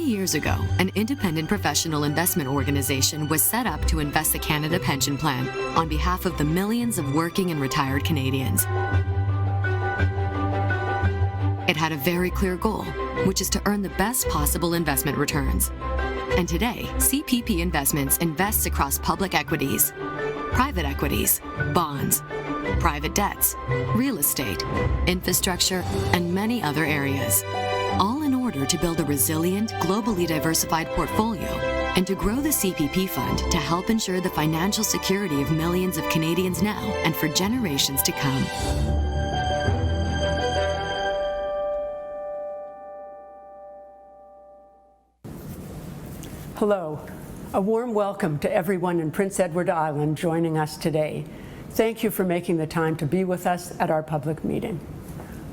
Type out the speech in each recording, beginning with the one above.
years ago, an independent professional investment organization was set up to invest the Canada Pension Plan on behalf of the millions of working and retired Canadians. It had a very clear goal, which is to earn the best possible investment returns. And today, CPP Investments invests across public equities, private equities, bonds, private debts, real estate, infrastructure, and many other areas, all in order to build a resilient, globally diversified portfolio and to grow the CPP Fund to help ensure the financial security of millions of Canadians now and for generations to come. Hello. A warm welcome to everyone in Prince Edward Island joining us today. Thank you for making the time to be with us at our public meeting.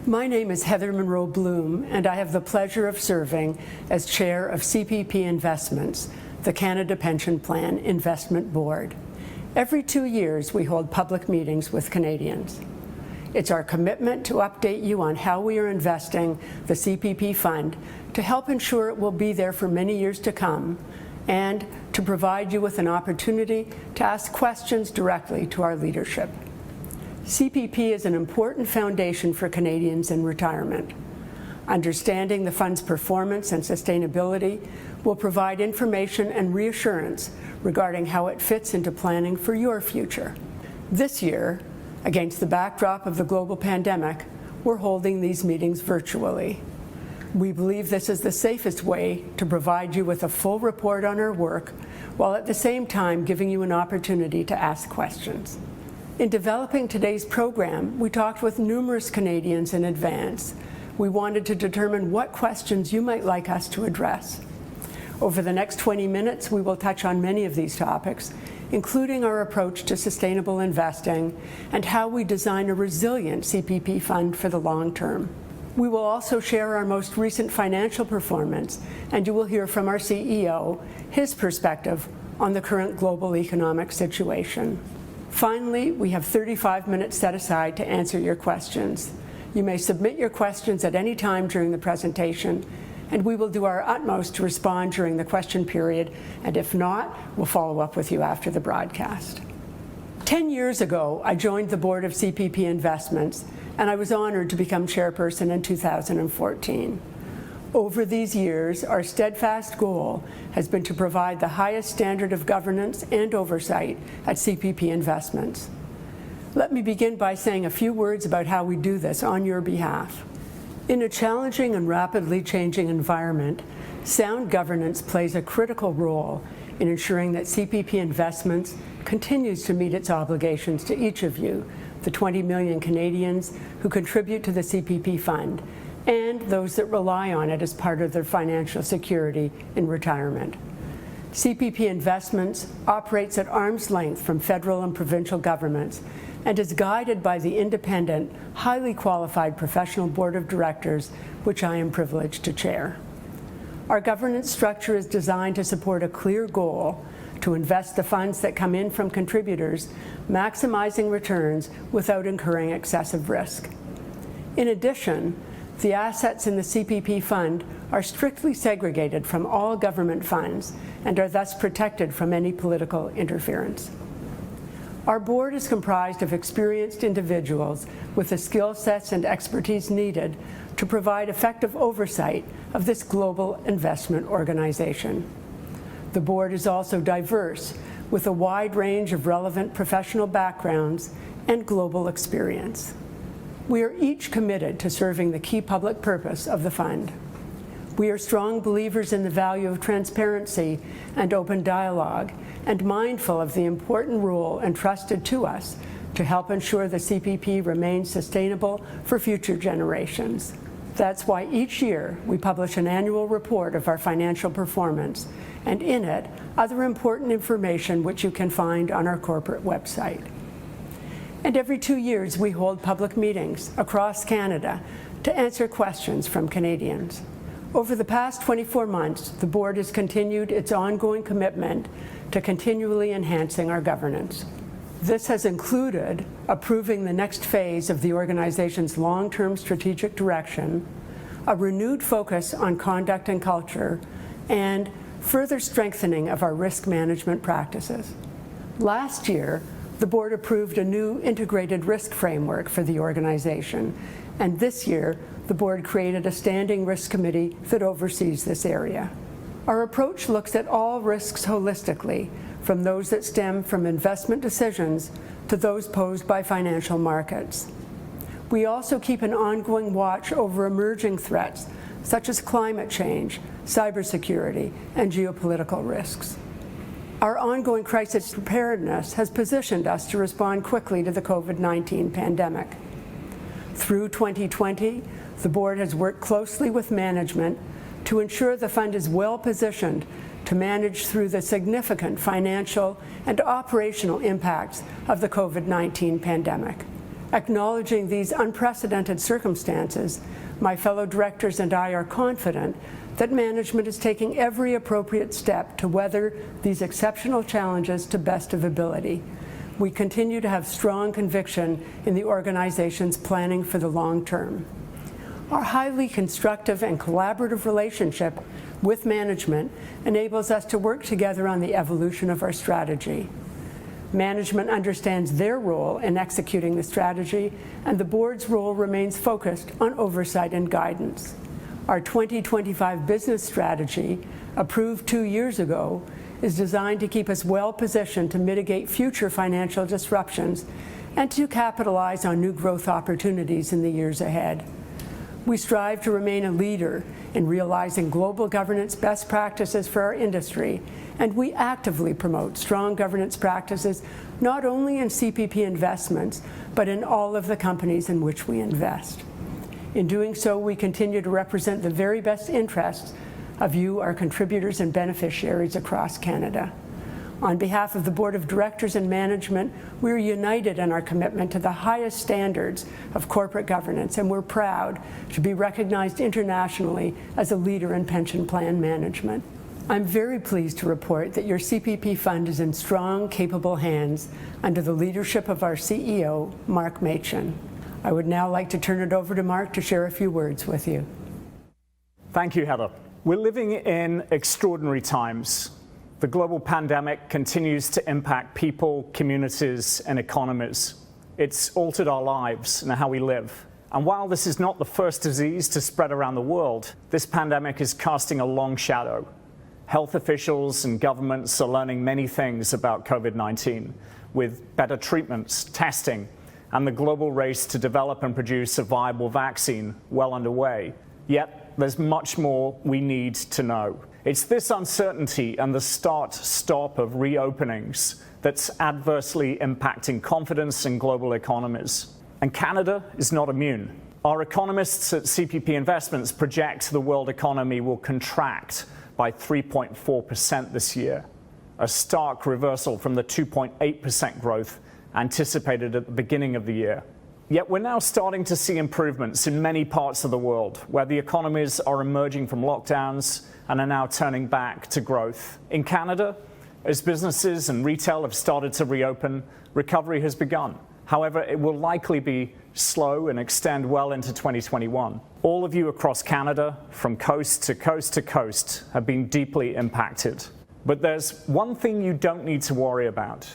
My name is Heather Monroe Bloom, and I have the pleasure of serving as Chair of CPP Investments, the Canada Pension Plan Investment Board. Every 2 years, we hold public meetings with Canadians. It's our commitment to update you on how we are investing the CPP Fund to help ensure it will be there for many years to come, and to provide you with an opportunity to ask questions directly to our leadership. CPP is an important foundation for Canadians in retirement. Understanding the fund's performance and sustainability will provide information and reassurance regarding how it fits into planning for your future. This year, against the backdrop of the global pandemic, we're holding these meetings virtually. We believe this is the safest way to provide you with a full report on our work, while at the same time giving you an opportunity to ask questions. In developing today's program, we talked with numerous Canadians in advance. We wanted to determine what questions you might like us to address. Over the next 20 minutes, we will touch on many of these topics, including our approach to sustainable investing and how we design a resilient CPP fund for the long term. We will also share our most recent financial performance, and you will hear from our CEO, his perspective on the current global economic situation. Finally, we have 35 minutes set aside to answer your questions. You may submit your questions at any time during the presentation, and we will do our utmost to respond during the question period, and if not, we'll follow up with you after the broadcast. 10 years ago, I joined the board of CPP Investments, and I was honored to become chairperson in 2014. Over these years, our steadfast goal has been to provide the highest standard of governance and oversight at CPP Investments. Let me begin by saying a few words about how we do this on your behalf. In a challenging and rapidly changing environment, sound governance plays a critical role in ensuring that CPP Investments continues to meet its obligations to each of you, the 20 million Canadians who contribute to the CPP Fund, and those that rely on it as part of their financial security in retirement. CPP Investments operates at arm's length from federal and provincial governments and is guided by the independent, highly qualified professional board of directors, which I am privileged to chair. Our governance structure is designed to support a clear goal to invest the funds that come in from contributors, maximizing returns without incurring excessive risk. In addition, the assets in the CPP Fund are strictly segregated from all government funds and are thus protected from any political interference. Our board is comprised of experienced individuals with the skill sets and expertise needed to provide effective oversight of this global investment organization. The board is also diverse, with a wide range of relevant professional backgrounds and global experience. We are each committed to serving the key public purpose of the fund. We are strong believers in the value of transparency and open dialogue, and mindful of the important role entrusted to us to help ensure the CPP remains sustainable for future generations. That's why each year we publish an annual report of our financial performance, and in it, other important information which you can find on our corporate website. And every 2 years, we hold public meetings across Canada to answer questions from Canadians. Over the past 24 months, the board has continued its ongoing commitment to continually enhancing our governance. This has included approving the next phase of the organization's long-term strategic direction, a renewed focus on conduct and culture, and further strengthening of our risk management practices. Last year, the board approved a new integrated risk framework for the organization, and this year, the board created a standing risk committee that oversees this area. Our approach looks at all risks holistically, from those that stem from investment decisions to those posed by financial markets. We also keep an ongoing watch over emerging threats, such as climate change, cybersecurity, and geopolitical risks. Our ongoing crisis preparedness has positioned us to respond quickly to the COVID-19 pandemic. Through 2020, the board has worked closely with management to ensure the fund is well positioned to manage through the significant financial and operational impacts of the COVID-19 pandemic. Acknowledging these unprecedented circumstances, my fellow directors and I are confident that management is taking every appropriate step to weather these exceptional challenges to best of ability. We continue to have strong conviction in the organization's planning for the long term. Our highly constructive and collaborative relationship with management enables us to work together on the evolution of our strategy. Management understands their role in executing the strategy, and the board's role remains focused on oversight and guidance. Our 2025 business strategy, approved 2 years ago, is designed to keep us well positioned to mitigate future financial disruptions and to capitalize on new growth opportunities in the years ahead. We strive to remain a leader in realizing global governance best practices for our industry, and we actively promote strong governance practices not only in CPP Investments, but in all of the companies in which we invest. In doing so, we continue to represent the very best interests of you, our contributors and beneficiaries across Canada. On behalf of the Board of Directors and management, we are united in our commitment to the highest standards of corporate governance, and we're proud to be recognized internationally as a leader in pension plan management. I'm very pleased to report that your CPP fund is in strong, capable hands under the leadership of our CEO, Mark Machin. I would now like to turn it over to Mark to share a few words with you. Thank you, Heather. We're living in extraordinary times. The global pandemic continues to impact people, communities, and economies. It's altered our lives and how we live. And while this is not the first disease to spread around the world, this pandemic is casting a long shadow. Health officials and governments are learning many things about COVID-19, with better treatments, testing, and the global race to develop and produce a viable vaccine well underway. Yet, there's much more we need to know. It's this uncertainty and the start-stop of reopenings that's adversely impacting confidence in global economies. And Canada is not immune. Our economists at CPP Investments project the world economy will contract by 3.4% this year, a stark reversal from the 2.8% growth anticipated at the beginning of the year. Yet we're now starting to see improvements in many parts of the world where the economies are emerging from lockdowns and are now turning back to growth. In Canada, as businesses and retail have started to reopen, recovery has begun. However, it will likely be slow and extend well into 2021. All of you across Canada, from coast to coast to coast, have been deeply impacted. But there's one thing you don't need to worry about,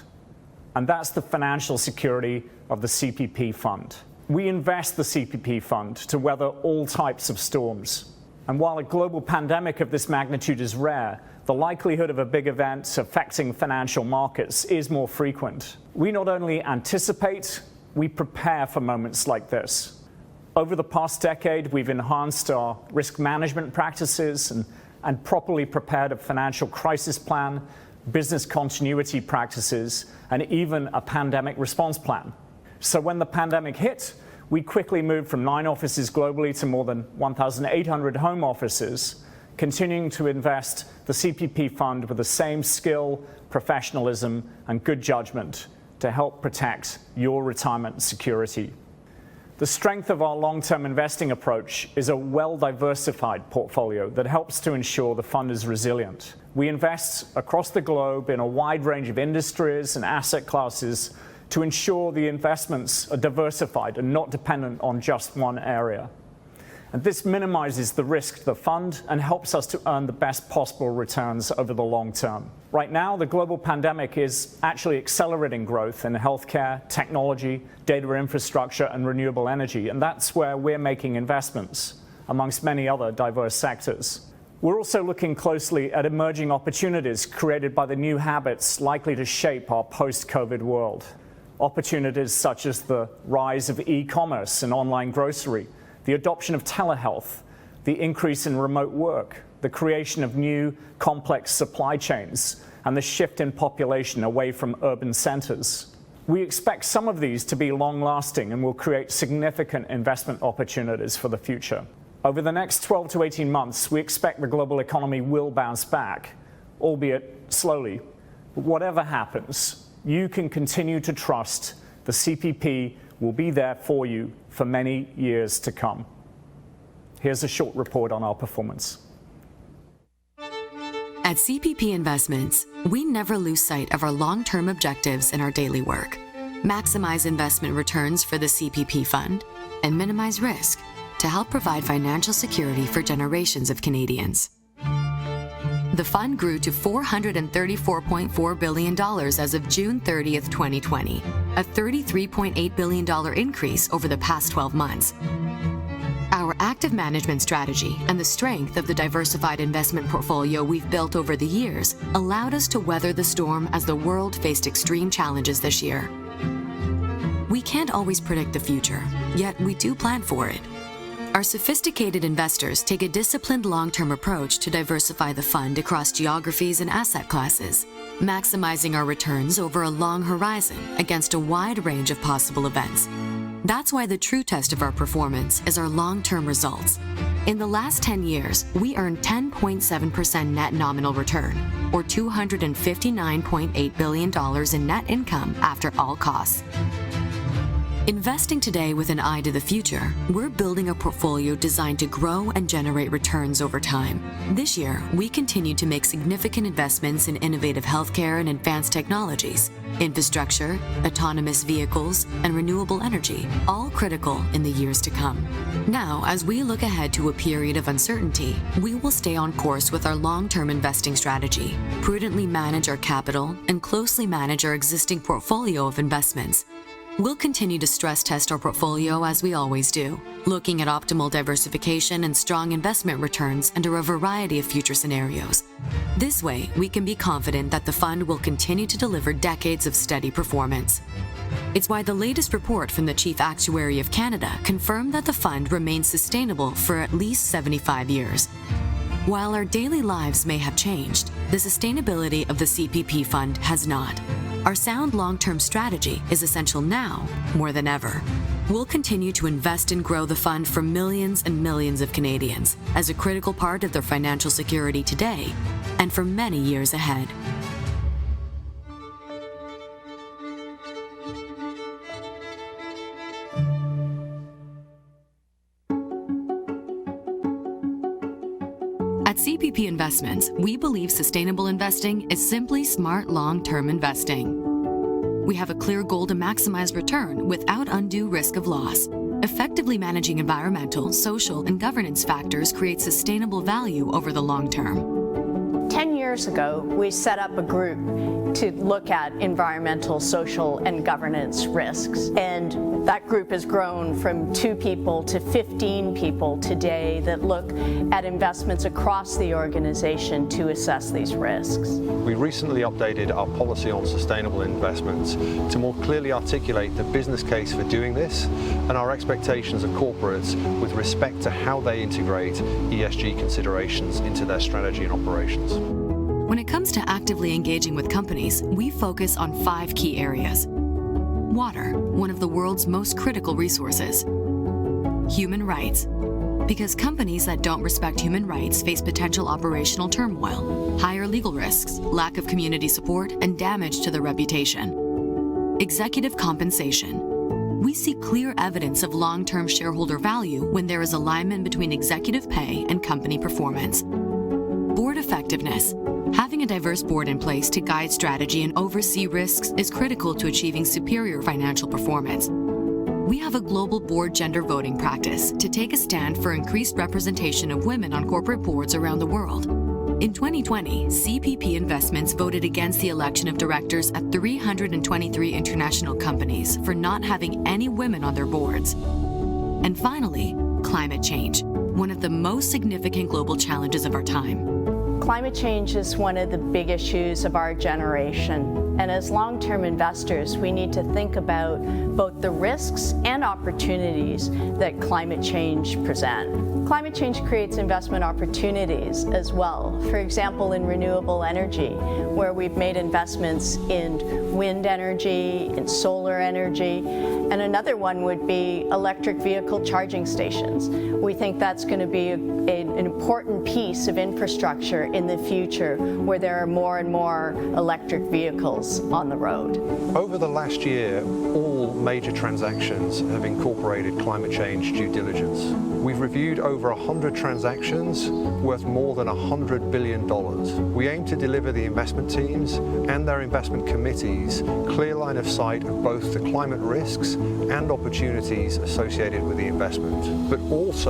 and that's the financial security of the CPP fund. We invest the CPP fund to weather all types of storms. And while a global pandemic of this magnitude is rare, the likelihood of a big event affecting financial markets is more frequent. We not only anticipate, we prepare for moments like this. Over the past decade, we've enhanced our risk management practices and properly prepared a financial crisis plan, business continuity practices, and even a pandemic response plan. So when the pandemic hit, we quickly moved from 9 offices globally to more than 1,800 home offices, continuing to invest the CPP fund with the same skill, professionalism, and good judgment to help protect your retirement security. The strength of our long-term investing approach is a well-diversified portfolio that helps to ensure the fund is resilient. We invest across the globe in a wide range of industries and asset classes to ensure the investments are diversified and not dependent on just one area. And this minimizes the risk to the fund and helps us to earn the best possible returns over the long term. Right now, the global pandemic is actually accelerating growth in healthcare, technology, data infrastructure, and renewable energy, and that's where we're making investments, amongst many other diverse sectors. We're also looking closely at emerging opportunities created by the new habits likely to shape our post-COVID world. Opportunities such as the rise of e-commerce and online grocery, the adoption of telehealth, the increase in remote work, the creation of new complex supply chains, and the shift in population away from urban centers. We expect some of these to be long-lasting and will create significant investment opportunities for the future. Over the next 12 to 18 months, we expect the global economy will bounce back, albeit slowly. But whatever happens, you can continue to trust the CPP will be there for you for many years to come. Here's a short report on our performance. At CPP Investments, we never lose sight of our long-term objectives in our daily work. Maximize investment returns for the CPP fund and minimize risk to help provide financial security for generations of Canadians. The fund grew to $434.4 billion as of June 30th, 2020, a $33.8 billion increase over the past 12 months. Our active management strategy and the strength of the diversified investment portfolio we've built over the years allowed us to weather the storm as the world faced extreme challenges this year. We can't always predict the future, yet we do plan for it. Our sophisticated investors take a disciplined long-term approach to diversify the fund across geographies and asset classes, maximizing our returns over a long horizon against a wide range of possible events. That's why the true test of our performance is our long-term results. In the last 10 years, we earned 10.7% net nominal return, or $259.8 billion in net income after all costs. Investing today with an eye to the future, we're building a portfolio designed to grow and generate returns over time. This year, we continue to make significant investments in innovative healthcare and advanced technologies, infrastructure, autonomous vehicles, and renewable energy, all critical in the years to come. Now, as we look ahead to a period of uncertainty, we will stay on course with our long-term investing strategy, prudently manage our capital, and closely manage our existing portfolio of investments. We'll continue to stress test our portfolio as we always do, looking at optimal diversification and strong investment returns under a variety of future scenarios. This way, we can be confident that the fund will continue to deliver decades of steady performance. It's why the latest report from the Chief Actuary of Canada confirmed that the fund remains sustainable for at least 75 years. While our daily lives may have changed, the sustainability of the CPP fund has not. Our sound long-term strategy is essential now more than ever. We'll continue to invest and grow the fund for millions and millions of Canadians as a critical part of their financial security today and for many years ahead. At CPP Investments, we believe sustainable investing is simply smart long-term investing. We have a clear goal to maximize return without undue risk of loss. Effectively managing environmental, social, and governance factors creates sustainable value over the long term. 10 years ago, we set up a group to look at environmental, social, and governance risks. And that group has grown from 2 people to 15 people today that look at investments across the organization to assess these risks. We recently updated our policy on sustainable investments to more clearly articulate the business case for doing this and our expectations of corporates with respect to how they integrate ESG considerations into their strategy and operations. When it comes to actively engaging with companies, we focus on 5 key areas. Water, one of the world's most critical resources. Human rights, because companies that don't respect human rights face potential operational turmoil, higher legal risks, lack of community support, and damage to their reputation. Executive compensation. We see clear evidence of long-term shareholder value when there is alignment between executive pay and company performance. Board effectiveness. Having a diverse board in place to guide strategy and oversee risks is critical to achieving superior financial performance. we have a global board gender voting practice to take a stand for increased representation of women on corporate boards around the world. In 2020, CPP Investments voted against the election of directors at 323 international companies for not having any women on their boards. And finally, climate change, one of the most significant global challenges of our time. Climate change is one of the big issues of our generation, and as long-term investors, we need to think about both the risks and opportunities that climate change present. Climate change creates investment opportunities as well. For example, in renewable energy, where we've made investments in wind energy, in solar energy, and another one would be electric vehicle charging stations. We think that's going to be an important piece of infrastructure in the future where there are more and more electric vehicles on the road. Over the last year, all major transactions have incorporated climate change due diligence. We've reviewed over 100 transactions worth more than $100 billion. We aim to deliver the investment teams and their investment committees clear line of sight of both the climate risks and opportunities associated with the investment, but also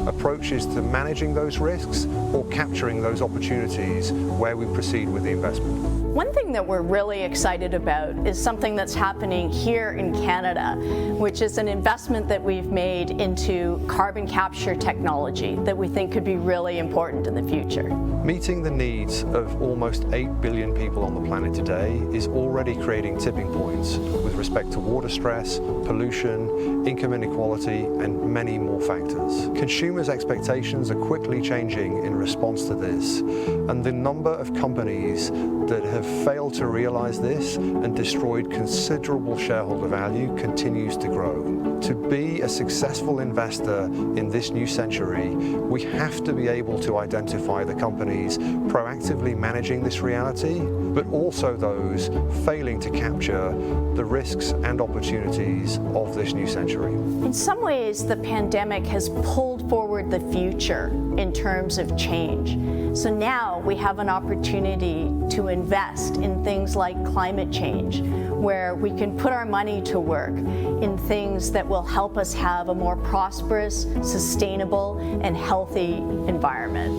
approaches to managing those risks or capturing those opportunities where we proceed with the investment. One thing that we're really excited about is something that's happening here in Canada, which is an investment that we've made into carbon capture technology that we think could be really important in the future. Meeting the needs of almost 8 billion people on the planet today is already creating tipping points with respect to water stress, pollution, income inequality, and many more factors. Consumers' expectations are quickly changing in response to this, and the number of companies that have failed to realize this and destroyed considerable shareholder value continues to grow. To be a successful investor in this new century, we have to be able to identify the companies proactively managing this reality, but also those failing to capture the risks and opportunities of this new century. In some ways, the pandemic has pulled forward the future in terms of change. So now we have an opportunity to invest in things like climate change, where we can put our money to work in things that will help us have a more prosperous, sustainable, and healthy environment.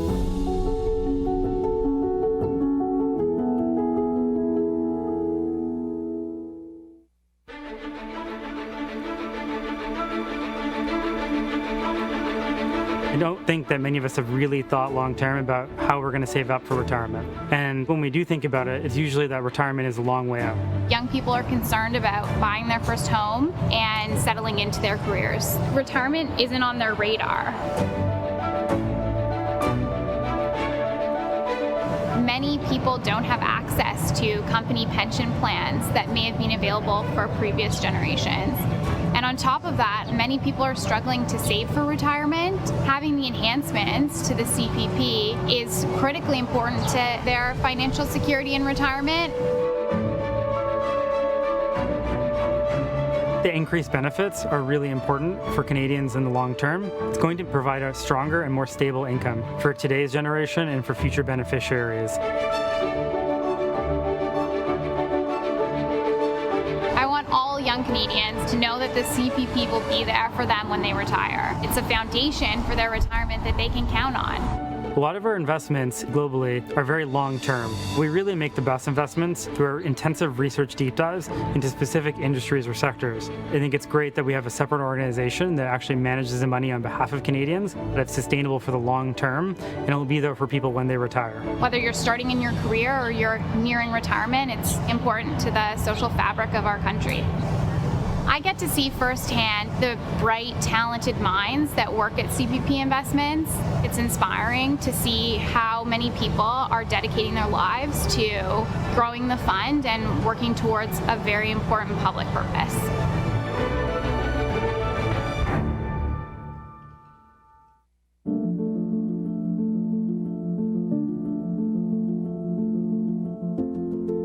I don't think that many of us have really thought long term about how we're going to save up for retirement. And when we do think about it, it's usually that retirement is a long way out. Young people are concerned about buying their first home and settling into their careers. Retirement isn't on their radar. Many people don't have access to company pension plans that may have been available for previous generations. And on top of that, many people are struggling to save for retirement. Having the enhancements to the CPP is critically important to their financial security in retirement. The increased benefits are really important for Canadians in the long term. It's going to provide a stronger and more stable income for today's generation and for future beneficiaries. I want all young Canadians to know that the CPP will be there for them when they retire. It's a foundation for their retirement that they can count on. A lot of our investments globally are very long-term. We really make the best investments through our intensive research deep dives into specific industries or sectors. I think it's great that we have a separate organization that actually manages the money on behalf of Canadians, that's sustainable for the long term, and it will be there for people when they retire. Whether you're starting in your career or you're nearing retirement, it's important to the social fabric of our country. I get to see firsthand the bright, talented minds that work at CPP Investments. It's inspiring to see how many people are dedicating their lives to growing the fund and working towards a very important public purpose.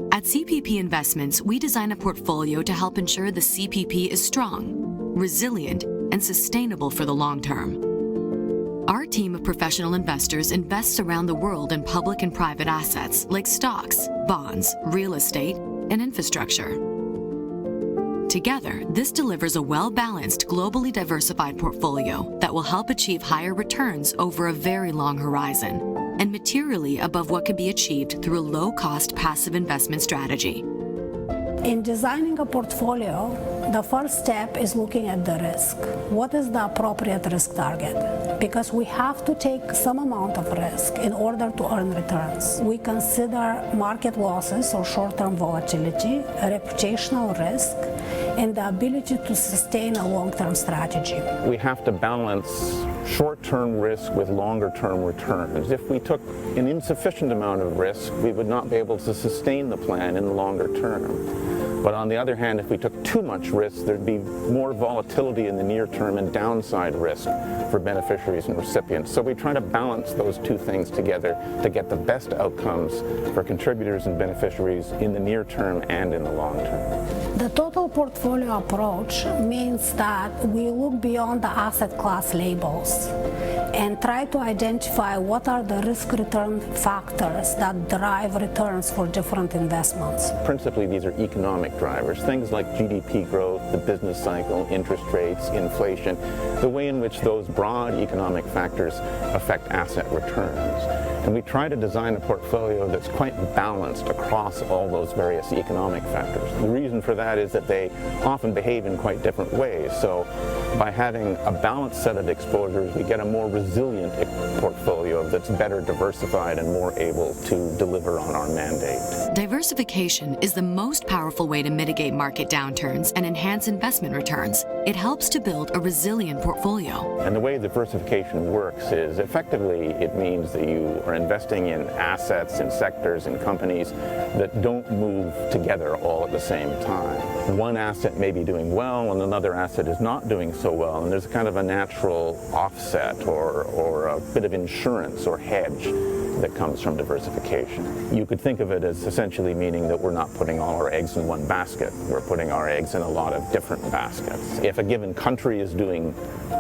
At CPP Investments, we design a portfolio to help ensure the CPP is strong, resilient, and sustainable for the long term. Our team of professional investors invests around the world in public and private assets like stocks, bonds, real estate, and infrastructure. Together, this delivers a well-balanced, globally diversified portfolio that will help achieve higher returns over a very long horizon, and materially above what can be achieved through a low-cost passive investment strategy. In designing a portfolio, the first step is looking at the risk. What is the appropriate risk target? Because we have to take some amount of risk in order to earn returns. We consider market losses or short-term volatility, reputational risk, and the ability to sustain a long-term strategy. We have to balance short-term risk with longer-term returns. If we took an insufficient amount of risk, we would not be able to sustain the plan in the longer term. But on the other hand, if we took too much risk, there'd be more volatility in the near term and downside risk for beneficiaries and recipients. So we try to balance those two things together to get the best outcomes for contributors and beneficiaries in the near term and in the long term. The total portfolio approach means that we look beyond the asset class labels and try to identify what are the risk-return factors that drive returns for different investments. Principally, these are economic drivers, things like GDP growth, the business cycle, interest rates, inflation, the way in which those broad economic factors affect asset returns. And we try to design a portfolio that's quite balanced across all those various economic factors. The reason for that is that they often behave in quite different ways. So by having a balanced set of exposures, we get a more resilient portfolio that's better diversified and more able to deliver on our mandate. Diversification is the most powerful way to mitigate market downturns and enhance investment returns. It helps to build a resilient portfolio. And the way diversification works is effectively it means that you are investing in assets, in sectors, in companies that don't move together all at the same time. One asset may be doing well and another asset is not doing so well, and there's kind of a natural offset or a bit of insurance or hedge that comes from diversification. You could think of it as essentially meaning that we're not putting all our eggs in one basket. We're putting our eggs in a lot of different baskets. If a given country is doing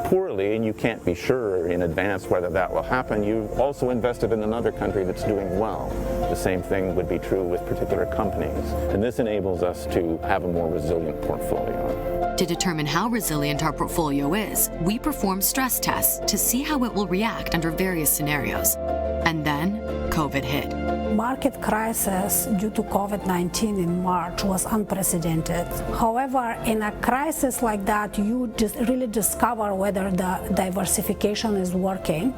poorly and you can't be sure in advance whether that will happen, you've also invested in another country that's doing well. The same thing would be true with particular companies. And this enables us to have a more resilient portfolio. To determine how resilient our portfolio is, we perform stress tests to see how it will react under various scenarios. And then, COVID hit. Market crisis due to COVID-19 in March was unprecedented. However, in a crisis like that, you just really discover whether the diversification is working,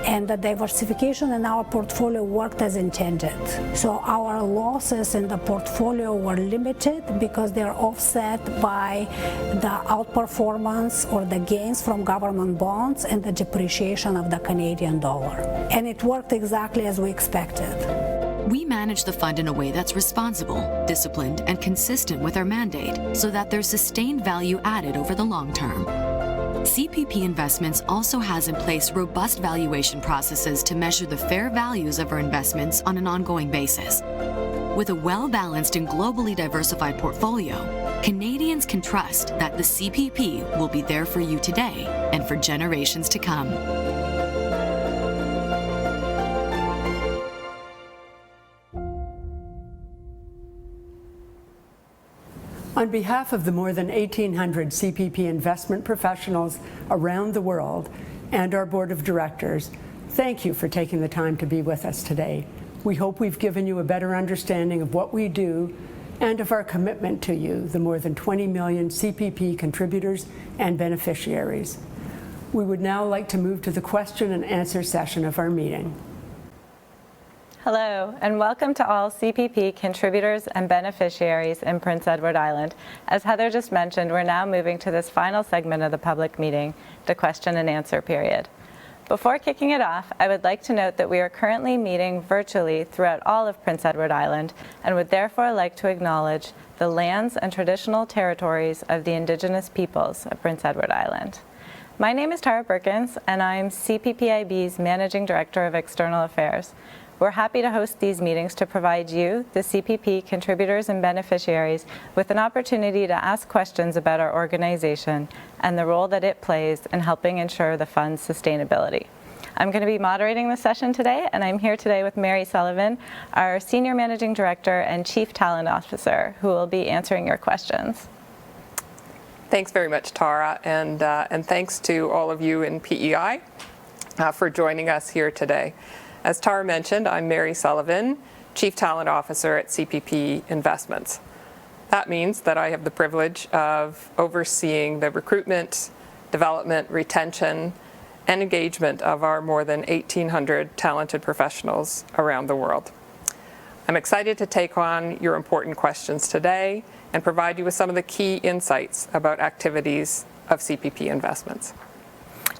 and the diversification in our portfolio worked as intended. So our losses in the portfolio were limited because they're offset by the outperformance or the gains from government bonds and the depreciation of the Canadian dollar. And it worked exactly as we expected. We manage the fund in a way that's responsible, disciplined, and consistent with our mandate so that there's sustained value added over the long term. CPP Investments also has in place robust valuation processes to measure the fair values of our investments on an ongoing basis. With a well-balanced and globally diversified portfolio, Canadians can trust that the CPP will be there for you today and for generations to come. On behalf of the more than 1,800 CPP investment professionals around the world and our board of directors, thank you for taking the time to be with us today. We hope we've given you a better understanding of what we do and of our commitment to you, the more than 20 million CPP contributors and beneficiaries. We would now like to move to the question and answer session of our meeting. Hello, and welcome to all CPP contributors and beneficiaries in Prince Edward Island. As Heather just mentioned, we're now moving to this final segment of the public meeting, the question and answer period. Before kicking it off, I would like to note that we are currently meeting virtually throughout all of Prince Edward Island and would therefore like to acknowledge the lands and traditional territories of the Indigenous peoples of Prince Edward Island. My name is Tara Perkins, and I'm CPPIB's Managing Director of External Affairs. We're happy to host these meetings to provide you, the CPP contributors and beneficiaries, with an opportunity to ask questions about our organization and the role that it plays in helping ensure the fund's sustainability. I'm going to be moderating the session today, and I'm here today with Mary Sullivan, our Senior Managing Director and Chief Talent Officer, who will be answering your questions. Thanks very much, Tara, and thanks to all of you in PEI for joining us here today. As Tara mentioned, I'm Mary Sullivan, Chief Talent Officer at CPP Investments. That means that I have the privilege of overseeing the recruitment, development, retention, and engagement of our more than 1,800 talented professionals around the world. I'm excited to take on your important questions today and provide you with some of the key insights about activities of CPP Investments.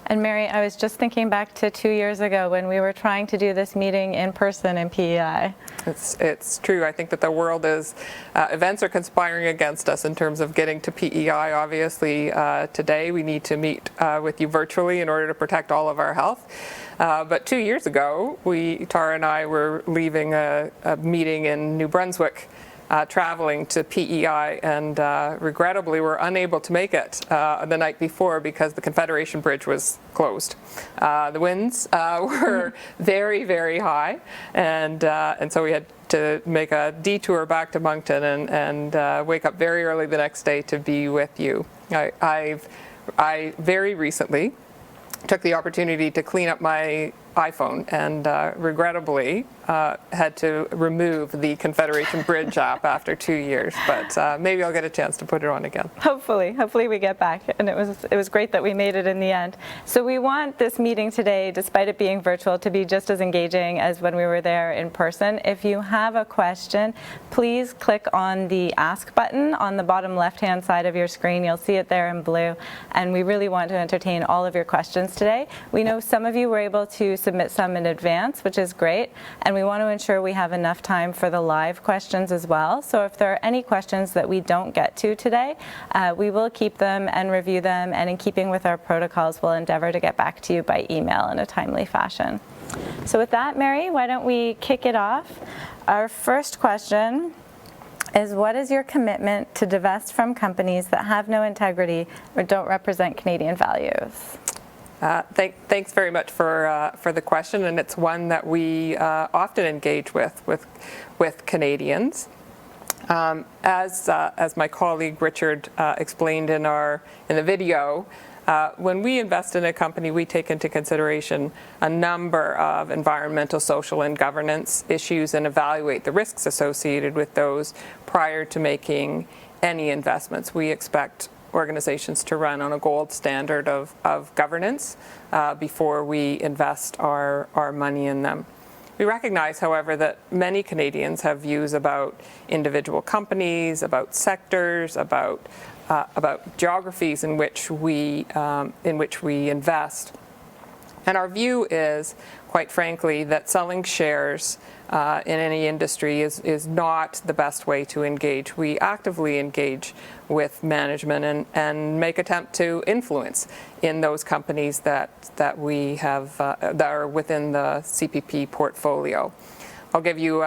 And Mary, I was just thinking back to 2 years ago when we were trying to do this meeting in person in PEI. It's true. I think that the world is, events are conspiring against us in terms of getting to PEI. Obviously, today we need to meet with you virtually in order to protect all of our health. But 2 years ago, Tara and I were leaving a meeting in New Brunswick, traveling to PEI, and regrettably were unable to make it the night before because the Confederation Bridge was closed. The winds were very, very high, and so we had to make a detour back to Moncton and wake up very early the next day to be with you. I very recently took the opportunity to clean up my iPhone and regrettably had to remove the Confederation Bridge app after 2 years, but maybe I'll get a chance to put it on again. Hopefully we get back, and it was great that we made it in the end. So we want this meeting today, despite it being virtual, to be just as engaging as when we were there in person. If you have a question, please click on the Ask button on the bottom left-hand side of your screen. You'll see it there in blue, and we really want to entertain all of your questions today. We know some of you were able to submit some in advance, which is great, and we want to ensure we have enough time for the live questions as well. So if there are any questions that we don't get to today, we will keep them and review them, and in keeping with our protocols, we'll endeavor to get back to you by email in a timely fashion. So with that, Mary, why don't we kick it off? Our first question is, what is your commitment to divest from companies that have no integrity or don't represent Canadian values? Thanks very much for the question, and it's one that we often engage with Canadians. As my colleague Richard explained in the video, when we invest in a company, we take into consideration a number of environmental, social, and governance issues and evaluate the risks associated with those prior to making any investments. We expect organizations to run on a gold standard of governance before we invest our money in them. We recognize, however, that many Canadians have views about individual companies, about sectors, about geographies in which we invest. And our view is, quite frankly, that selling shares in any industry is not the best way to engage. We actively engage with management and make attempt to influence in those companies that we have that are within the CPP portfolio. I'll give you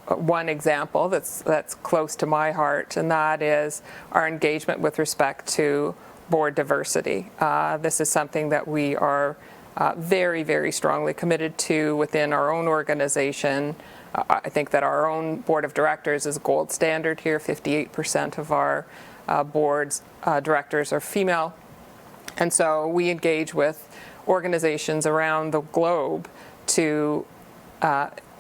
one example that's close to my heart, and that is our engagement with respect to board diversity. This is something that we are very, very strongly committed to within our own organization. I think that our own board of directors is gold standard here. 58% of our board's directors are female. And so we engage with organizations around the globe to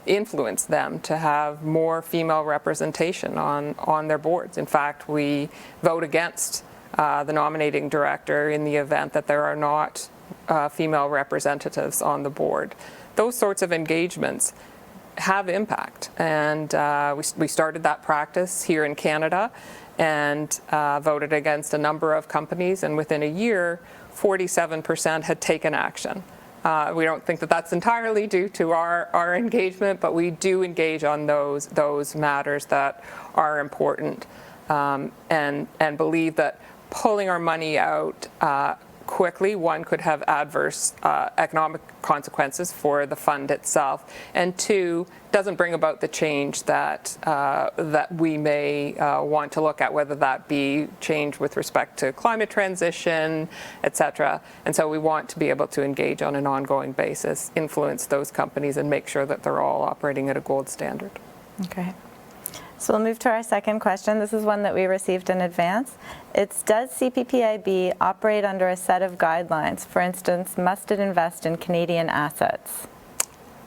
influence them to have more female representation on their boards. In fact, we vote against the nominating director in the event that there are not female representatives on the board. Those sorts of engagements have impact, and we started that practice here in Canada and voted against a number of companies, and within a year 47% had taken action. We don't think that that's entirely due to our engagement, but we do engage on those matters that are important, and believe that pulling our money out quickly, one, could have adverse economic consequences for the fund itself, and two, doesn't bring about the change that we may want to look at, whether that be change with respect to climate transition, etc. And so we want to be able to engage on an ongoing basis, influence those companies, and make sure that they're all operating at a gold standard. Okay. So we'll move to our second question. This is one that we received in advance. It's, does CPPIB operate under a set of guidelines? For instance, must it invest in Canadian assets?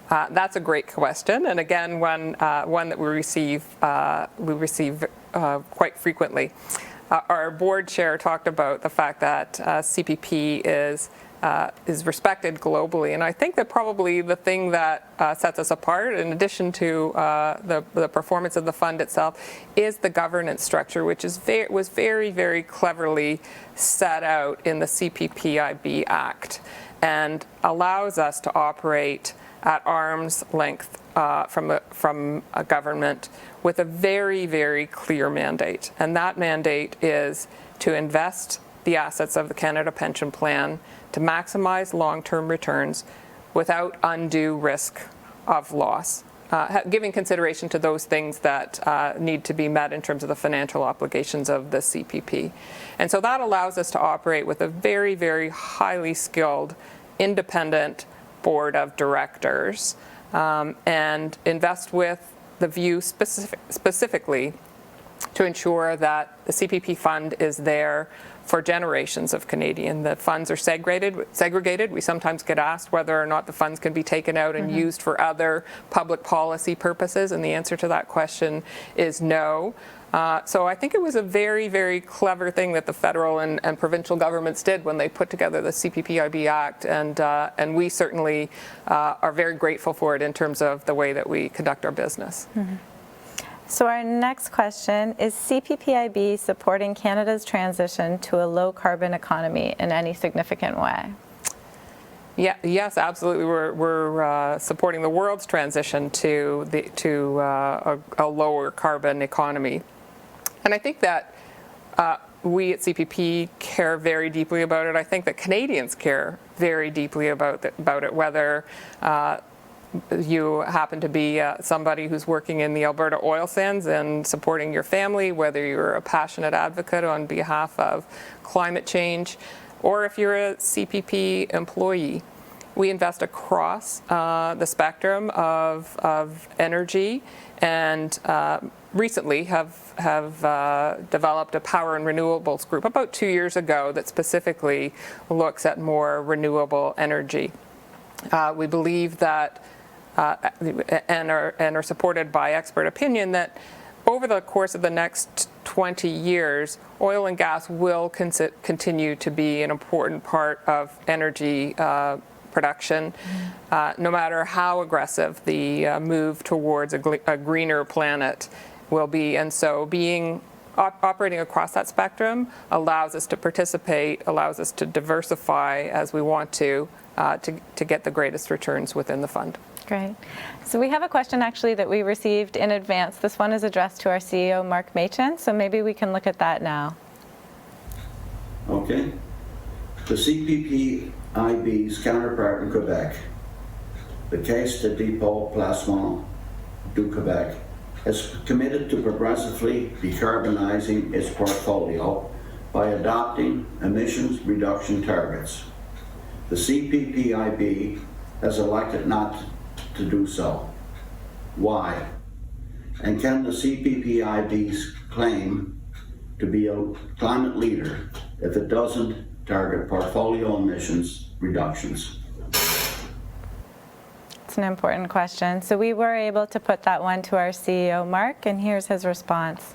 That's a great question, and again, one that we receive quite frequently. Our board chair talked about the fact that CPP is respected globally, and I think that probably the thing that sets us apart, in addition to the performance of the fund itself, is the governance structure, which was very, very cleverly set out in the CPPIB Act, and allows us to operate at arm's length from a government with a very, very clear mandate. And that mandate is to invest the assets of the Canada Pension Plan to maximize long-term returns without undue risk of loss, giving consideration to those things that need to be met in terms of the financial obligations of the CPP. And so that allows us to operate with a very, very highly skilled, independent board of directors and invest with the view specifically to ensure that the CPP fund is there for generations of Canadian. The funds are segregated. We sometimes get asked whether or not the funds can be taken out and used for other public policy purposes, and the answer to that question is no. So I think it was a very, very clever thing that the federal and provincial governments did when they put together the CPPIB Act, and we certainly are very grateful for it in terms of the way that we conduct our business. So our next question is, CPPIB supporting Canada's transition to a low-carbon economy in any significant way? Yeah, yes, absolutely. We're supporting the world's transition to a lower carbon economy. And I think that we at CPP care very deeply about it. I think that Canadians care very deeply about it, whether you happen to be somebody who's working in the Alberta oil sands and supporting your family, whether you're a passionate advocate on behalf of climate change, or if you're a CPP employee. We invest across the spectrum of energy, and recently have developed a power and renewables group about 2 years ago that specifically looks at more renewable energy. We believe that and are supported by expert opinion that over the course of the next 20 years, oil and gas will continue to be an important part of energy production, no matter how aggressive the move towards a greener planet will be. And so operating across that spectrum allows us to participate, allows us to diversify as we want to get the greatest returns within the fund. Great. So we have a question actually that we received in advance. This one is addressed to our CEO, Mark Machin, so maybe we can look at that now. Okay. The CPPIB's counterpart in Quebec, the Caisse de dépôt placement du Québec, has committed to progressively decarbonizing its portfolio by adopting emissions reduction targets. The CPPIB has elected not to do so. Why? And can the CPPIB's claim to be a climate leader if it doesn't target portfolio emissions reductions? It's an important question. So we were able to put that one to our CEO, Mark, and here's his response.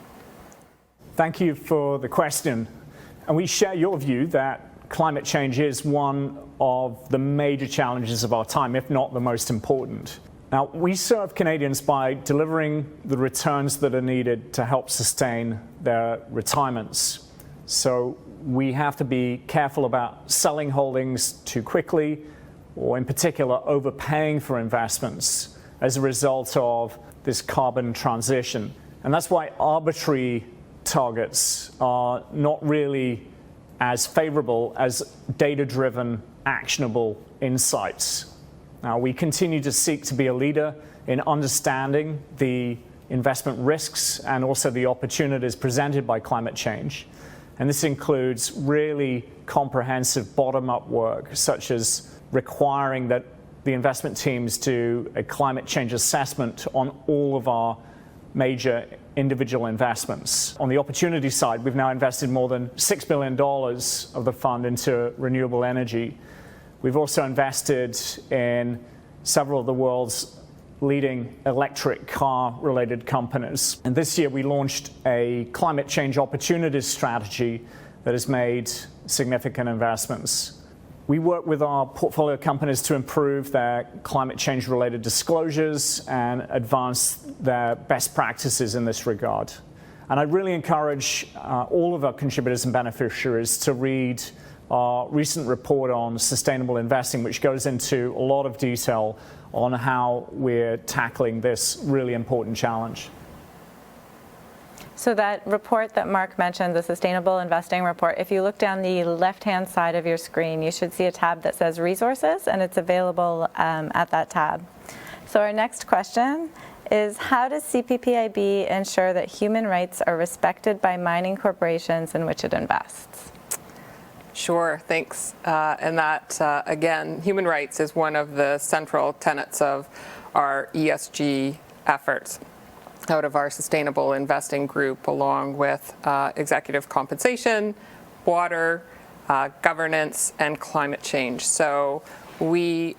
Thank you for the question. And we share your view that climate change is one of the major challenges of our time, if not the most important. Now, we serve Canadians by delivering the returns that are needed to help sustain their retirements. So we have to be careful about selling holdings too quickly, or in particular, overpaying for investments as a result of this carbon transition. And that's why arbitrary targets are not really as favorable as data-driven, actionable insights. Now, we continue to seek to be a leader in understanding the investment risks and also the opportunities presented by climate change. And this includes really comprehensive bottom-up work, such as requiring that the investment teams do a climate change assessment on all of our major individual investments. On the opportunity side, we've now invested more than $6 billion of the fund into renewable energy. We've also invested in several of the world's leading electric car-related companies. And this year we launched a climate change opportunities strategy that has made significant investments. We work with our portfolio companies to improve their climate change-related disclosures and advance their best practices in this regard. And I really encourage all of our contributors and beneficiaries to read our recent report on sustainable investing, which goes into a lot of detail on how we're tackling this really important challenge. So that report that Mark mentioned, the Sustainable Investing Report, if you look down the left-hand side of your screen, you should see a tab that says Resources, and it's available at that tab. So our next question is, how does CPPIB ensure that human rights are respected by mining corporations in which it invests? Sure, thanks. And that, again, human rights is one of the central tenets of our ESG efforts out of our sustainable investing group, along with executive compensation, water, governance, and climate change. So we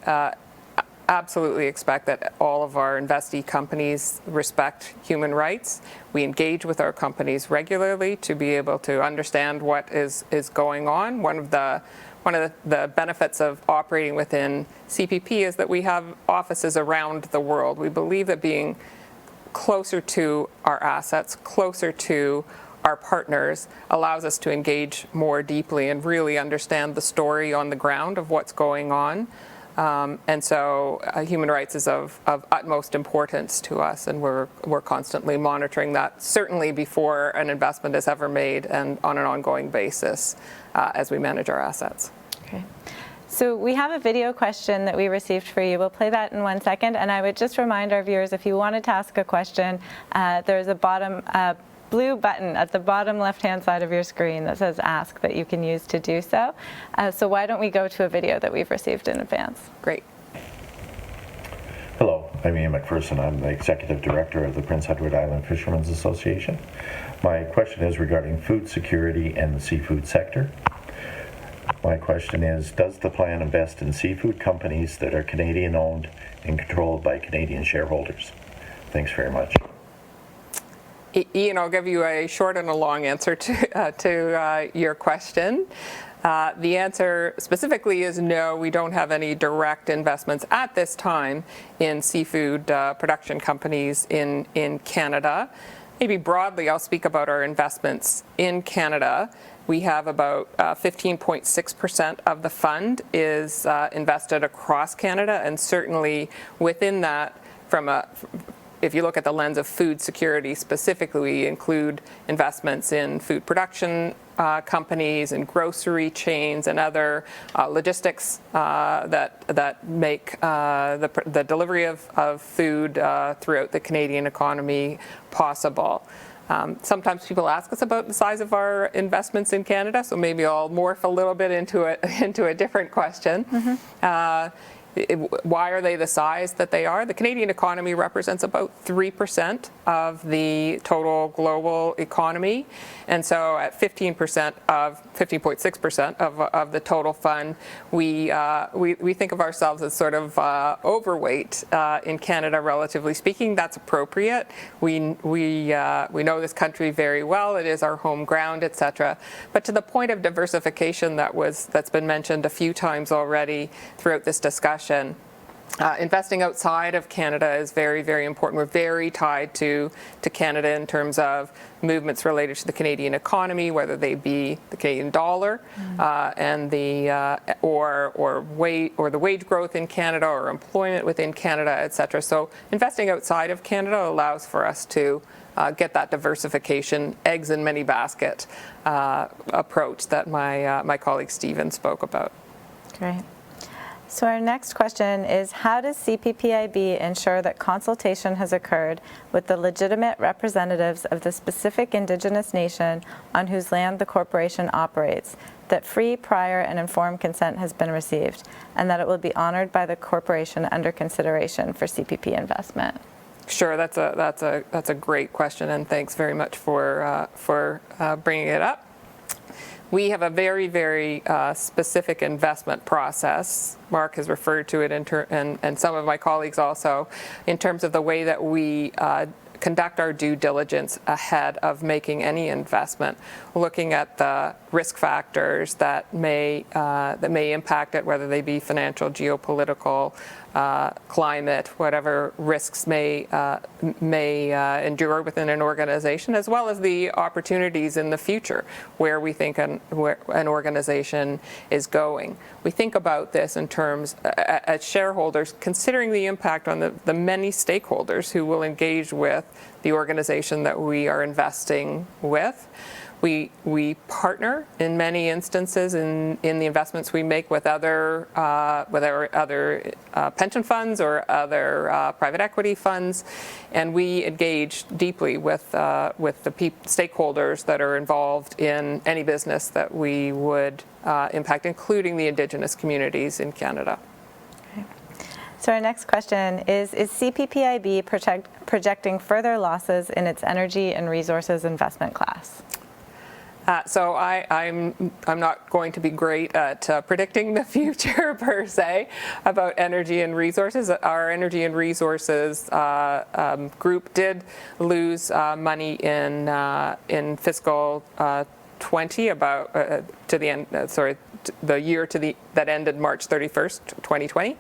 absolutely expect that all of our investee companies respect human rights. We engage with our companies regularly to be able to understand what is going on. One of the benefits of operating within CPP is that we have offices around the world. We believe that being closer to our assets, closer to our partners, allows us to engage more deeply and really understand the story on the ground of what's going on. And so human rights is of utmost importance to us, and we're constantly monitoring that, certainly before an investment is ever made and on an ongoing basis as we manage our assets. Okay. So we have a video question that we received for you. We'll play that in 1 second, and I would just remind our viewers, if you wanted to ask a question, there's a blue button at the bottom left-hand side of your screen that says Ask that you can use to do so. So why don't we go to a video that we've received in advance? Great. Hello, I'm Ian McPherson. I'm the Executive Director of the Prince Edward Island Fishermen's Association. My question is regarding food security and the seafood sector. My question is, does the plan invest in seafood companies that are Canadian-owned and controlled by Canadian shareholders? Thanks very much. Ian, I'll give you a short and a long answer to your question. The answer specifically is no, we don't have any direct investments at this time in seafood production companies in Canada. Maybe broadly, I'll speak about our investments in Canada. We have about 15.6% of the fund is invested across Canada, and certainly within that, if you look at the lens of food security specifically, we include investments in food production companies and grocery chains and other logistics that make the delivery of food throughout the Canadian economy possible. Sometimes people ask us about the size of our investments in Canada, so maybe I'll morph a little bit into a different question. Mm-hmm. Why are they the size that they are? The Canadian economy represents about 3% of the total global economy, and so at 15.6% of the total fund, we think of ourselves as sort of overweight in Canada, relatively speaking. That's appropriate. We know this country very well. It is our home ground, etc. But to the point of diversification that's been mentioned a few times already throughout this discussion. Investing outside of Canada is very, very important. We're very tied to Canada in terms of movements related to the Canadian economy, whether they be the Canadian dollar and the the wage growth in Canada or employment within Canada, etc. So investing outside of Canada allows for us to get that diversification, eggs in many basket approach that my colleague Stephen spoke about. Great. So our next question is, how does CPPIB ensure that consultation has occurred with the legitimate representatives of the specific Indigenous nation on whose land the corporation operates, that free, prior, and informed consent has been received, and that it will be honored by the corporation under consideration for CPP investment? Sure, that's a great question, and thanks very much for bringing it up. We have a very, very specific investment process. Mark has referred to it, and some of my colleagues also, in terms of the way that we conduct our due diligence ahead of making any investment, looking at the risk factors that may impact it, whether they be financial, geopolitical, climate, whatever risks may endure within an organization, as well as the opportunities in the future where we think an organization is going. We think about this in terms, as shareholders, considering the impact on the many stakeholders who will engage with the organization that we are investing with. We partner in many instances in the investments we make with other pension funds or other private equity funds, and we engage deeply with the stakeholders that are involved in any business that we would impact, including the Indigenous communities in Canada. Okay. So our next question is CPPIB projecting further losses in its energy and resources investment class? So I'm not going to be great at predicting the future per se about energy and resources. Our energy and resources group did lose money in fiscal 20 about to the end. The year that ended March 31st, 2020,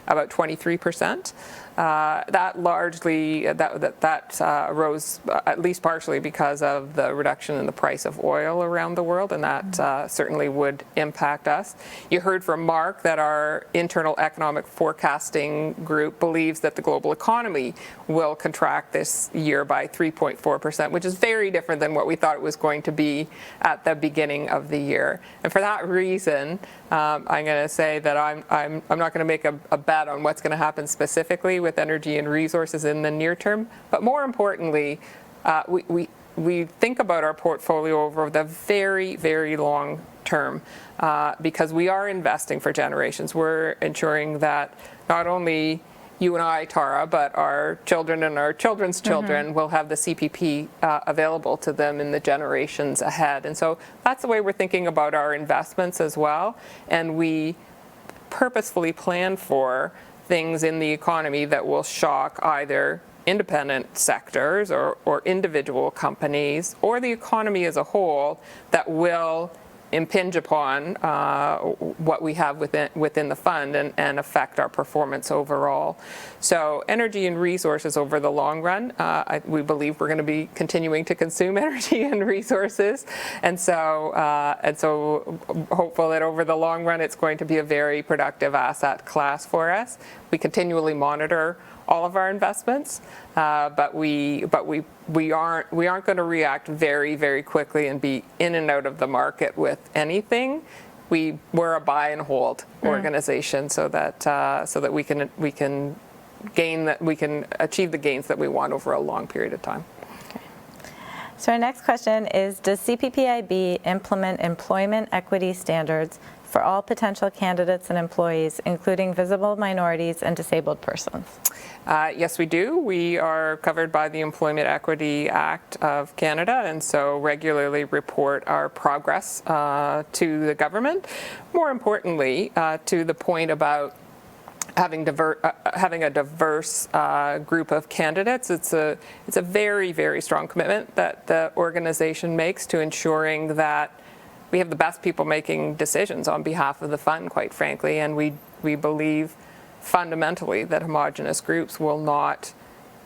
about 23%. That largely rose at least partially because of the reduction in the price of oil around the world, and that certainly would impact us. You heard from Mark that our internal economic forecasting group believes that the global economy will contract this year by 3.4%, which is very different than what we thought it was going to be at the beginning of the year. And for that reason, I'm going to say that I'm not going to make a bet on what's going to happen specifically with energy and resources in the near term. But more importantly, we think about our portfolio over the very, very long term because we are investing for generations. We're ensuring that not only you and I, Tara, but our children and our children's children will have the CPP available to them in the generations ahead. And so that's the way we're thinking about our investments as well. And we purposefully plan for things in the economy that will shock either independent sectors or individual companies or the economy as a whole that will impinge upon what we have within the fund and affect our performance overall. So energy and resources over the long run, we believe we're going to be continuing to consume energy and resources, and so hopeful that over the long run it's going to be a very productive asset class for us. We continually monitor all of our investments, but we aren't going to react very, very quickly and be in and out of the market with anything. We're a buy and hold organization, so that we can achieve the gains that we want over a long period of time. Okay. So our next question is: does CPPIB implement employment equity standards for all potential candidates and employees, including visible minorities and disabled persons? Yes, we do. We are covered by the Employment Equity Act of Canada, and so regularly report our progress to the government. More importantly, to the point about having a diverse group of candidates, it's a very, very strong commitment that the organization makes to ensuring that we have the best people making decisions on behalf of the fund, quite frankly, and we believe fundamentally that homogenous groups will not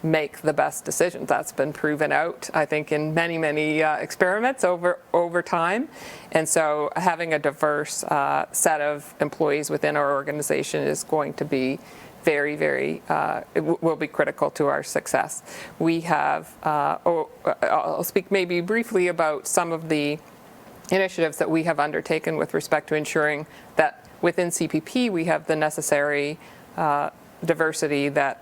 make the best decisions. That's been proven out, I think, in many, many experiments over time. And so having a diverse set of employees within our organization is going to be very, very, it will be critical to our success. We have, I'll speak maybe briefly about some of the initiatives that we have undertaken with respect to ensuring that within CPP we have the necessary diversity that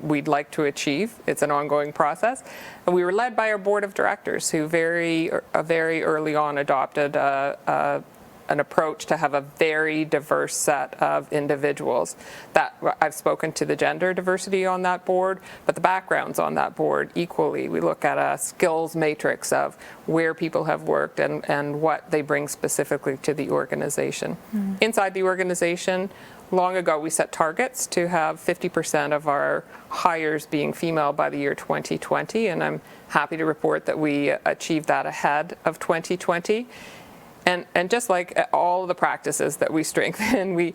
we'd like to achieve. It's an ongoing process. And we were led by our board of directors, who very early on adopted a an approach to have a very diverse set of individuals. That I've spoken to the gender diversity on that board, but the backgrounds on that board equally. We look at a skills matrix of where people have worked and what they bring specifically to the organization. Inside the organization, long ago we set targets to have 50% of our hires being female by the year 2020, and I'm happy to report that we achieved that ahead of 2020. And just like all of the practices that we strengthen, we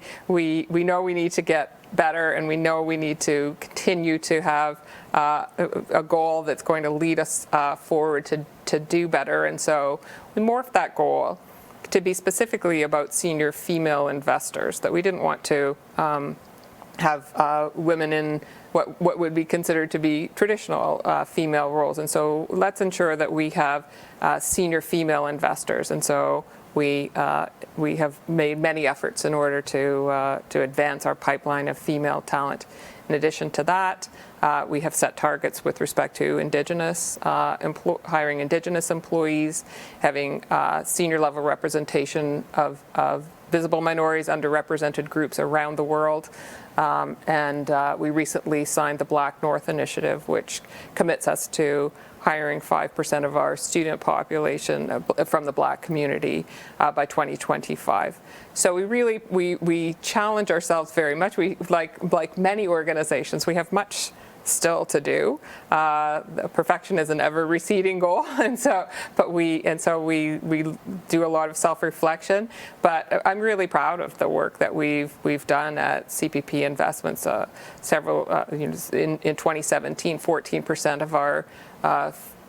know we need to get better, and we know we need to continue to have a goal that's going to lead us forward to do better. And so we morphed that goal to be specifically about senior female investors, that we didn't want to have women in what would be considered to be traditional female roles. And so let's ensure that we have senior female investors. And so we have made many efforts in order to advance our pipeline of female talent. In addition to that, we have set targets with respect to Indigenous, hiring Indigenous employees, having senior level representation of visible minorities, underrepresented groups around the world. And we recently signed the Black North Initiative, which commits us to hiring 5% of our student population from the Black community by 2025. So we challenge ourselves very much. We like many organizations, we have much still to do. Perfection is an ever-receding goal, and so we do a lot of self-reflection. But I'm really proud of the work that we've done at CPP Investments. In 2017, 14% of our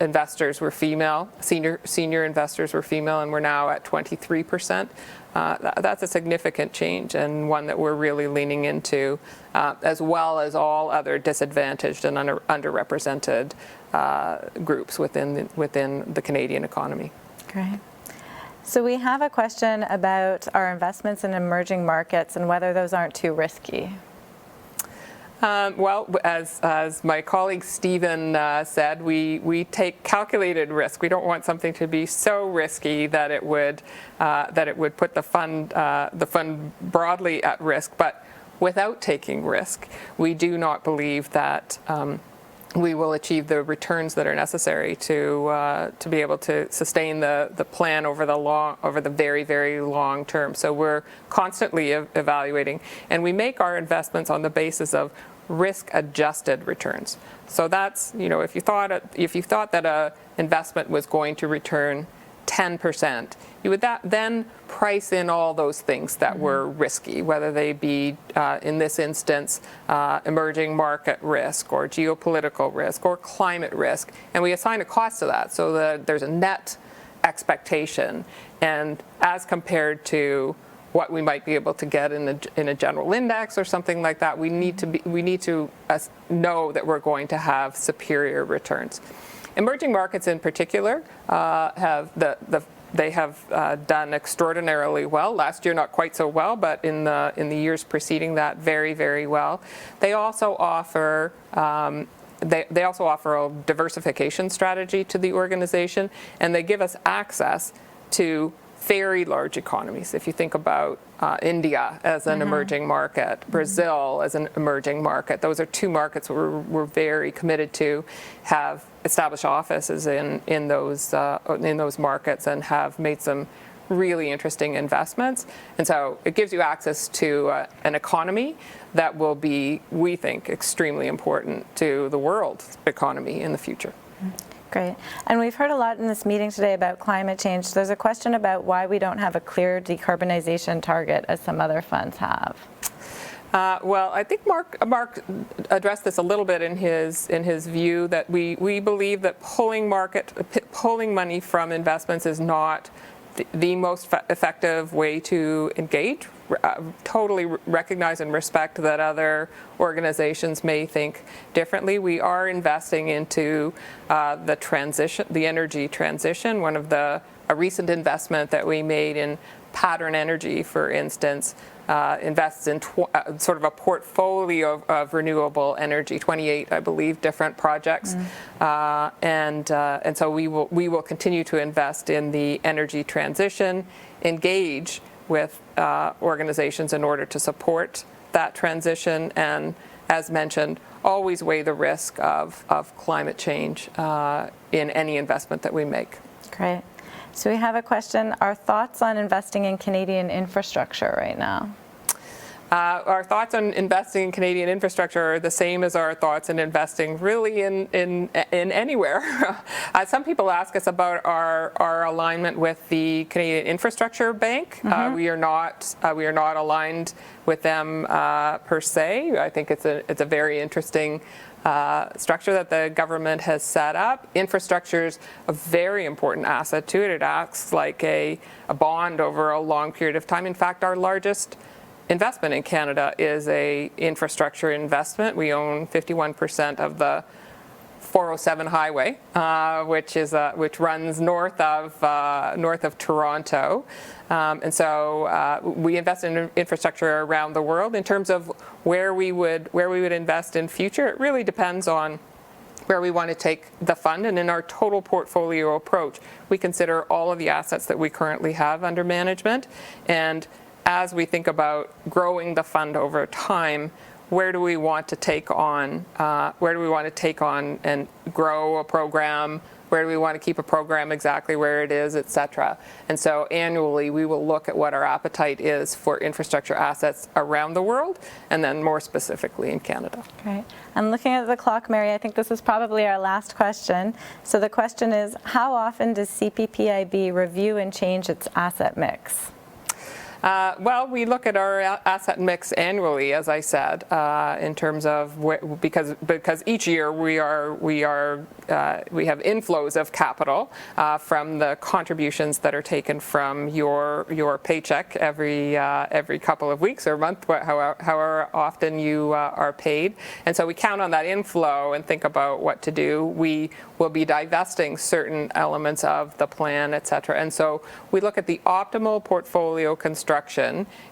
investors were female. Senior investors were female, and we're now at 23%. That's a significant change, and one that we're really leaning into, as well as all other disadvantaged and underrepresented groups within the Canadian economy. Great. So we have a question about our investments in emerging markets and whether those aren't too risky. Well, as my colleague Stephen said, we take calculated risk. We don't want something to be so risky that it would put the fund broadly at risk. But without taking risk, we do not believe that we will achieve the returns that are necessary to be able to sustain the plan over the very, very long term. So we're constantly evaluating, and we make our investments on the basis of risk-adjusted returns. So that's, if you thought that a investment was going to return 10%, you would then price in all those things that were risky, whether they be, in this instance, emerging market risk or geopolitical risk or climate risk, and we assign a cost to that so that there's a net expectation. And as compared to what we might be able to get in a general index or something like that, we need to know that we're going to have superior returns. Emerging markets in particular have done extraordinarily well. Last year, not quite so well, but in the years preceding that, very, very well. They also offer they also offer a diversification strategy to the organization, and they give us access to very large economies. If you think about India as an emerging market, Brazil as an emerging market, those are two markets we're very committed to have established offices in those markets and have made some really interesting investments. And so it gives you access to an economy that will be, we think, extremely important to the world's economy in the future. Great. And we've heard a lot in this meeting today about climate change. There's a question about why we don't have a clear decarbonization target as some other funds have. Well, I think Mark addressed this a little bit in his view that we believe that pulling money from investments is not the most effective way to engage. Totally recognize and respect that other organizations may think differently. We are investing into the energy transition. A recent investment that we made in Pattern Energy, for instance, invests in sort of a portfolio of renewable energy, 28, I believe, different projects, and so we will continue to invest in the energy transition, engage with organizations in order to support that transition, and as mentioned, always weigh the risk of climate change in any investment that we make. Great. So we have a question. Our thoughts on investing in Canadian infrastructure right now? Our thoughts on investing in Canadian infrastructure are the same as our thoughts in investing really in anywhere. Some people ask us about our alignment with the Canadian Infrastructure Bank. We are not aligned with them per se. I think it's a very interesting structure that the government has set up. Infrastructure is a very important asset to it. It acts like a bond over a long period of time. In fact, our largest investment in Canada is a infrastructure investment. We own 51% of the 407 highway, which runs north of Toronto, and so we invest in infrastructure around the world. In terms of where we would invest in future, it really depends on where we want to take the fund, and in our total portfolio approach, we consider all of the assets that we currently have under management, and as we think about growing the fund over time, where do we want to take on and grow a program? Where do we want to keep a program exactly where it is, et cetera? And so annually, we will look at what our appetite is for infrastructure assets around the world, and then more specifically in Canada. Great. And looking at the clock, Mary, I think this is probably our last question. So the question is, how often does CPPIB review and change its asset mix? Well, we look at our asset mix annually, as I said, in terms of because each year we have inflows of capital from the contributions that are taken from your paycheck every couple of weeks or month, however often you are paid, and so we count on that inflow and think about what to do. We will be divesting certain elements of the plan, et cetera, and so we look at the optimal portfolio construction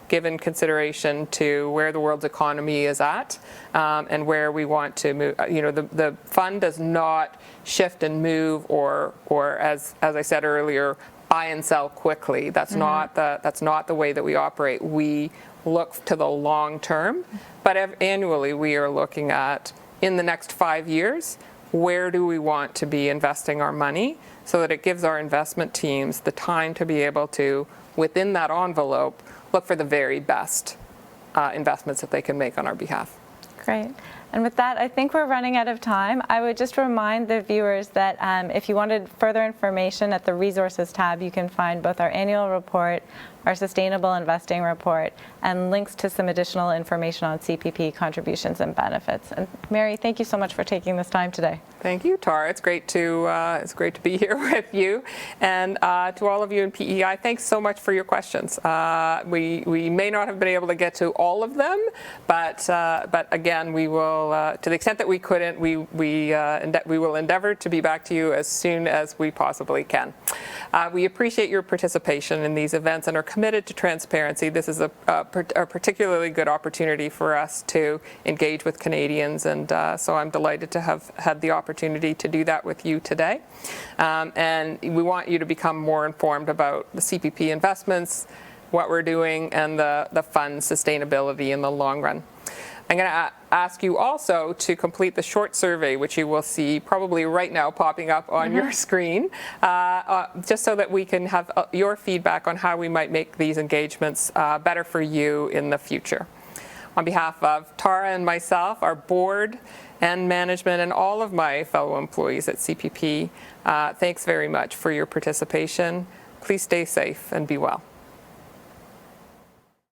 given consideration to where the world's economy is at and where we want to move. The fund does not shift and move or as I said earlier, buy and sell quickly. That's not the way that we operate. We look to the long term, but annually we are looking at, in the next 5 years, where do we want to be investing our money so that it gives our investment teams the time to be able to, within that envelope, look for the very best investments that they can make on our behalf. Great. And with that, I think we're running out of time. I would just remind the viewers that if you wanted further information at the Resources tab, you can find both our annual report, our Sustainable Investing Report, and links to some additional information on CPP contributions and benefits. And Mary, thank you so much for taking this time today. Thank you, Tara. It's great to be here with you. And to all of you in PEI, thanks so much for your questions. We may not have been able to get to all of them, but again, we will, to the extent that we couldn't, we will endeavor to be back to you as soon as we possibly can. We appreciate your participation in these events and are committed to transparency. This is a particularly good opportunity for us to engage with Canadians, and so I'm delighted to have had the opportunity to do that with you today. And we want you to become more informed about the CPP investments, what we're doing, and the fund's sustainability in the long run. I'm going to ask you also to complete the short survey, which you will see probably right now popping up on your screen, just so that we can have your feedback on how we might make these engagements better for you in the future. On behalf of Tara and myself, our board and management, and all of my fellow employees at CPP, thanks very much for your participation. Please stay safe and be well.